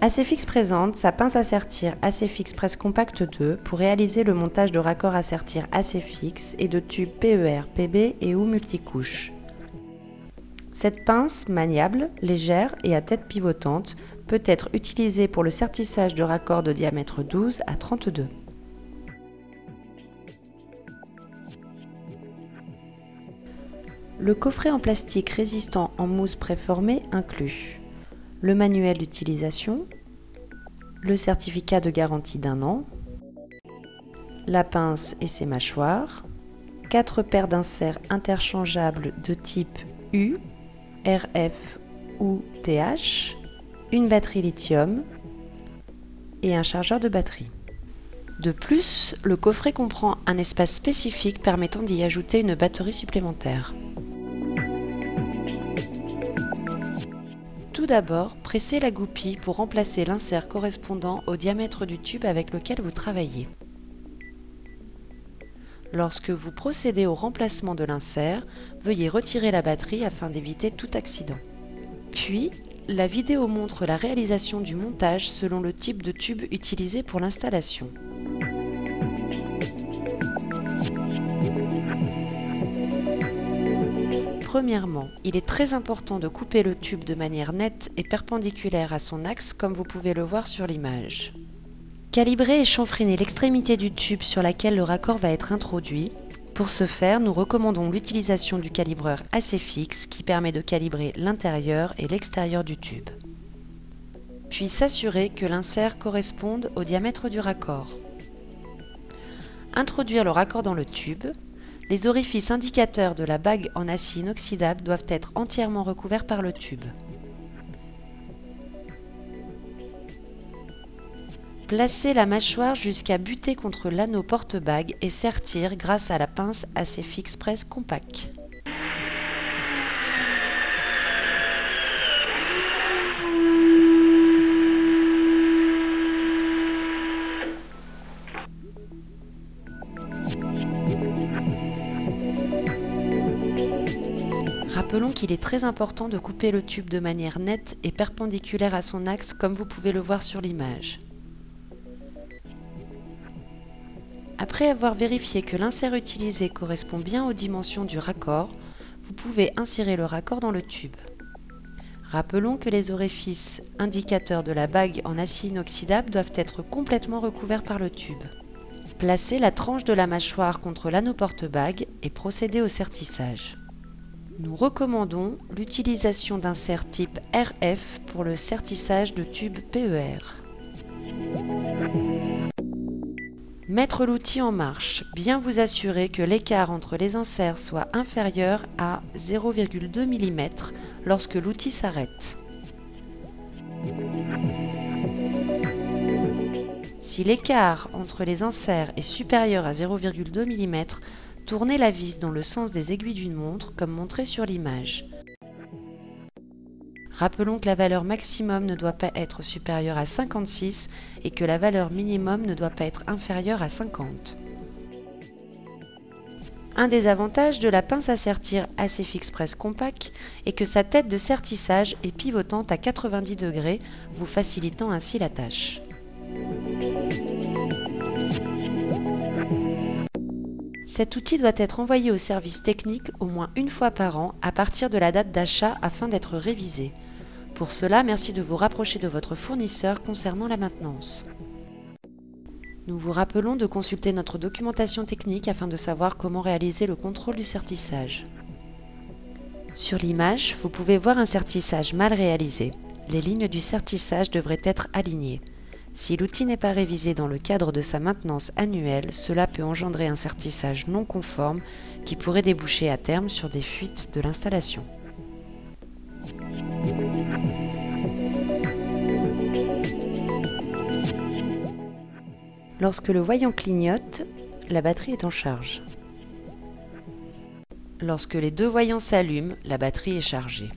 Acefix présente sa pince à sertir Acefix Press Compact 2 pour réaliser le montage de raccords à sertir Acefix et de tubes PER, PB et ou multicouches. Cette pince, maniable, légère et à tête pivotante, peut être utilisée pour le sertissage de raccords de diamètre 12 à 32. Le coffret en plastique résistant en mousse préformée inclut le manuel d'utilisation, le certificat de garantie d'1 an, la pince et ses mâchoires, 4 paires d'inserts interchangeables de type U, RF ou TH, une batterie lithium et un chargeur de batterie. De plus, le coffret comprend un espace spécifique permettant d'y ajouter une batterie supplémentaire. Tout d'abord, pressez la goupille pour remplacer l'insert correspondant au diamètre du tube avec lequel vous travaillez. Lorsque vous procédez au remplacement de l'insert, veuillez retirer la batterie afin d'éviter tout accident. Puis, la vidéo montre la réalisation du montage selon le type de tube utilisé pour l'installation. Premièrement, il est très important de couper le tube de manière nette et perpendiculaire à son axe comme vous pouvez le voir sur l'image. Calibrer et chanfreiner l'extrémité du tube sur laquelle le raccord va être introduit. Pour ce faire, nous recommandons l'utilisation du calibreur Acefix qui permet de calibrer l'intérieur et l'extérieur du tube. Puis s'assurer que l'insert corresponde au diamètre du raccord. Introduire le raccord dans le tube. Les orifices indicateurs de la bague en acier inoxydable doivent être entièrement recouverts par le tube. Placez la mâchoire jusqu'à buter contre l'anneau porte-bague et sertir grâce à la pince Acefix Press Compact. Rappelons qu'il est très important de couper le tube de manière nette et perpendiculaire à son axe comme vous pouvez le voir sur l'image. Après avoir vérifié que l'insert utilisé correspond bien aux dimensions du raccord, vous pouvez insérer le raccord dans le tube. Rappelons que les orifices indicateurs de la bague en acier inoxydable doivent être complètement recouverts par le tube. Placez la tranche de la mâchoire contre l'anneau porte-bague et procédez au sertissage. Nous recommandons l'utilisation d'inserts type RF pour le sertissage de tubes PER. Mettre l'outil en marche, bien vous assurer que l'écart entre les inserts soit inférieur à 0,2 mm lorsque l'outil s'arrête. Si l'écart entre les inserts est supérieur à 0,2 mm, tournez la vis dans le sens des aiguilles d'une montre comme montré sur l'image. Rappelons que la valeur maximum ne doit pas être supérieure à 56 et que la valeur minimum ne doit pas être inférieure à 50. Un des avantages de la pince à sertir Acefix Press Compact est que sa tête de sertissage est pivotante à 90 degrés, vous facilitant ainsi la tâche. Cet outil doit être envoyé au service technique au moins une fois par an à partir de la date d'achat afin d'être révisé. Pour cela, merci de vous rapprocher de votre fournisseur concernant la maintenance. Nous vous rappelons de consulter notre documentation technique afin de savoir comment réaliser le contrôle du sertissage. Sur l'image, vous pouvez voir un sertissage mal réalisé. Les lignes du sertissage devraient être alignées. Si l'outil n'est pas révisé dans le cadre de sa maintenance annuelle, cela peut engendrer un sertissage non conforme qui pourrait déboucher à terme sur des fuites de l'installation. Lorsque le voyant clignote, la batterie est en charge. Lorsque les deux voyants s'allument, la batterie est chargée.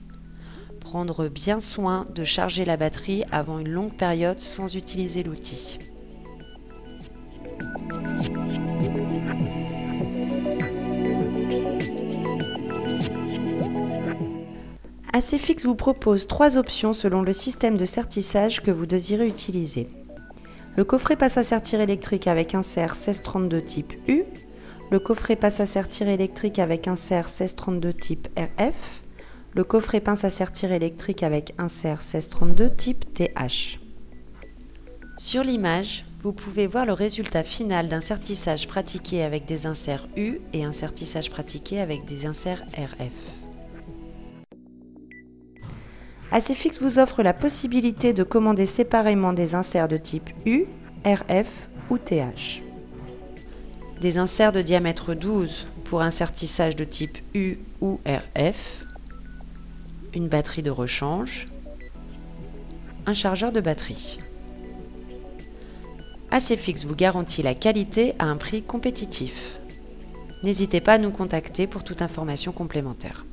Prendre bien soin de charger la batterie avant une longue période sans utiliser l'outil. ACFix vous propose 3 options selon le système de sertissage que vous désirez utiliser. Le coffret passe à sertir électrique avec insert 1632 type U, le coffret passe à sertir électrique avec insert 1632 type RF, le coffret pince à sertir électrique avec insert 1632 type TH. Sur l'image, vous pouvez voir le résultat final d'un sertissage pratiqué avec des inserts U et un sertissage pratiqué avec des inserts RF. ACFix vous offre la possibilité de commander séparément des inserts de type U, RF ou TH. Des inserts de diamètre 12 pour un sertissage de type U ou RF, une batterie de rechange, un chargeur de batterie. ACFix vous garantit la qualité à un prix compétitif. N'hésitez pas à nous contacter pour toute information complémentaire.